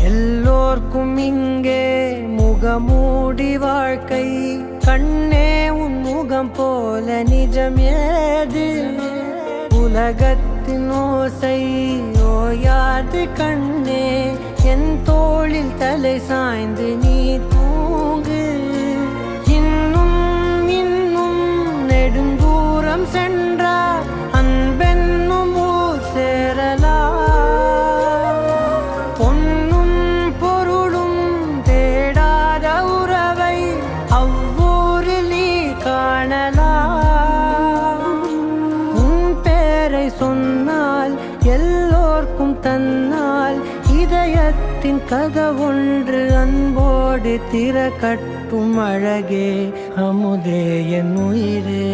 எல்லோர்க்கும் இங்கே முகமூடி வாழ்க்கை. கண்ணே உன் முகம் போல நிஜம் ஏது? உலகத்தின் ஓசை ஓயாது கண்ணே, என் தோளில் தலை சாய்ந்து நீ தூங்கு. இன்னும் இன்னும் நெடுந்தூரம் சென்றார் அன்பென்னும் ஊர் சேரலாம். பொன்னும் பொருளும் தேடாத உறவை அவ்வூரில் நீ காணலாம். உன் பேரை சொன்னால் எல்லோர்க்கும் தன்னால் இதயத்தின் கதவொன்று அன்போடு திறக்கட்டும். அழகே அமுதே என் உயிரே.